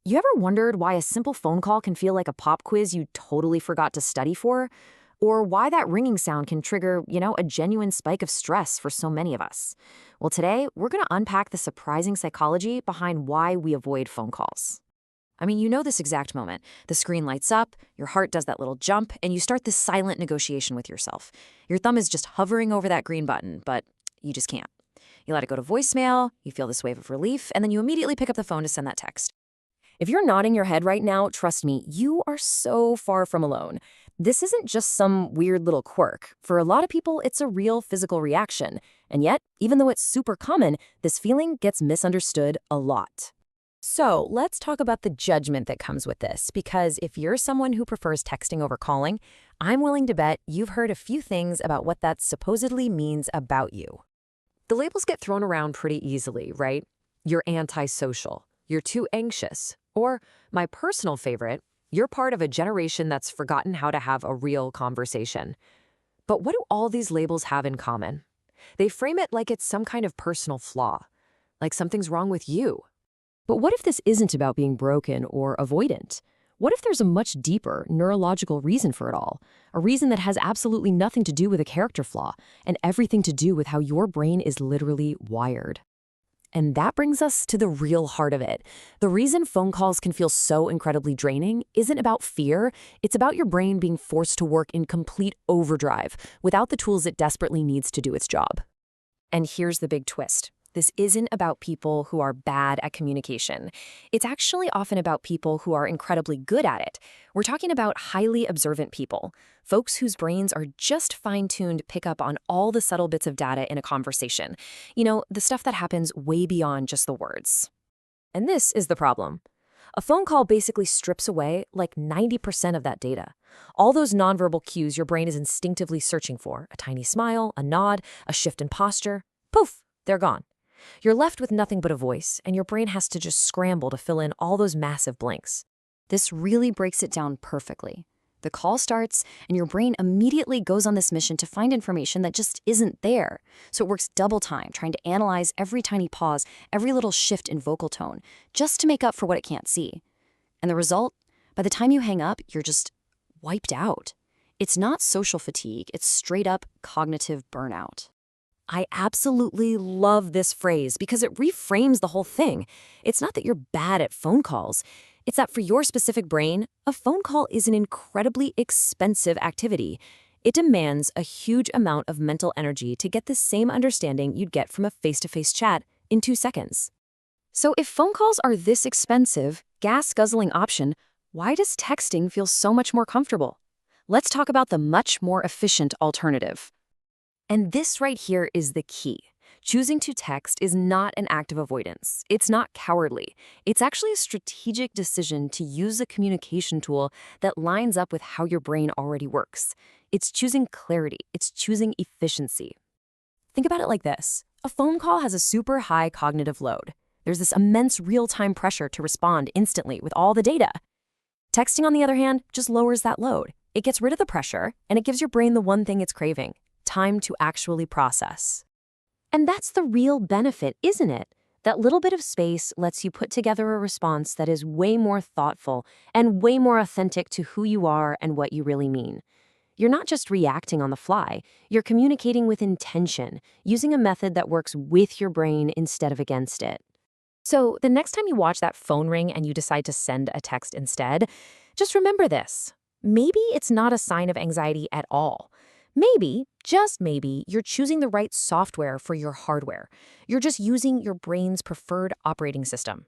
You ever wondered why a simple phone call can feel like a pop quiz you totally forgot to study for? Or why that ringing sound can trigger, a genuine spike of stress for so many of us? Well, today, we're going to unpack the surprising psychology behind why we avoid phone calls. I mean, you know this exact moment. The screen lights up, your heart does that little jump, and you start this silent negotiation with yourself. Your thumb is just hovering over that green button, but you just can't. You let it go to voicemail, you feel this wave of relief, and then you immediately pick up the phone to send that text. If you're nodding your head right now, trust me, you are so far from alone. This isn't just some weird little quirk. For a lot of people, it's a real physical reaction. And yet, even though it's super common, this feeling gets misunderstood a lot. So let's talk about the judgment that comes with this, because if you're someone who prefers texting over calling, I'm willing to bet you've heard a few things about what that supposedly means about you. The labels get thrown around pretty easily, right? You're antisocial. You're too anxious. Or, my personal favorite, you're part of a generation that's forgotten how to have a real conversation. But what do all these labels have in common? They frame it like it's some kind of personal flaw, like something's wrong with you. But what if this isn't about being broken or avoidant? What if there's a much deeper neurological reason for it all? A reason that has absolutely nothing to do with a character flaw and everything to do with how your brain is literally wired. And that brings us to the real heart of it. The reason phone calls can feel so incredibly draining isn't about fear. It's about your brain being forced to work in complete overdrive without the tools it desperately needs to do its job. And here's the big twist. This isn't about people who are bad at communication. It's actually often about people who are incredibly good at it. We're talking about highly observant people, folks whose brains are just fine-tuned to pick up on all the subtle bits of data in a conversation. The stuff that happens way beyond just the words. And this is the problem. A phone call basically strips away like 90% of that data. All those nonverbal cues your brain is instinctively searching for, a tiny smile, a nod, a shift in posture, poof, they're gone. You're left with nothing but a voice, and your brain has to just scramble to fill in all those massive blanks. This really breaks it down perfectly. The call starts, and your brain immediately goes on this mission to find information that just isn't there. So it works double time, trying to analyze every tiny pause, every little shift in vocal tone, just to make up for what it can't see. And the result? By the time you hang up, you're just wiped out. It's not social fatigue, it's straight up cognitive burnout. I absolutely love this phrase because it reframes the whole thing. It's not that you're bad at phone calls. It's that for your specific brain, a phone call is an incredibly expensive activity. It demands a huge amount of mental energy to get the same understanding you'd get from a face-to-face chat in 2 seconds. So if phone calls are this expensive, gas-guzzling option, why does texting feel so much more comfortable? Let's talk about the much more efficient alternative. And this right here is the key. Choosing to text is not an act of avoidance. It's not cowardly. It's actually a strategic decision to use a communication tool that lines up with how your brain already works. It's choosing clarity. It's choosing efficiency. Think about it like this. A phone call has a super high cognitive load. There's this immense real-time pressure to respond instantly with all the data. Texting, on the other hand, just lowers that load. It gets rid of the pressure, and it gives your brain the one thing it's craving: time to actually process. And that's the real benefit, isn't it? That little bit of space lets you put together a response that is way more thoughtful and way more authentic to who you are and what you really mean. You're not just reacting on the fly, you're communicating with intention, using a method that works with your brain instead of against it. So the next time you watch that phone ring and you decide to send a text instead, just remember this. Maybe it's not a sign of anxiety at all. Maybe, just maybe, you're choosing the right software for your hardware. You're just using your brain's preferred operating system.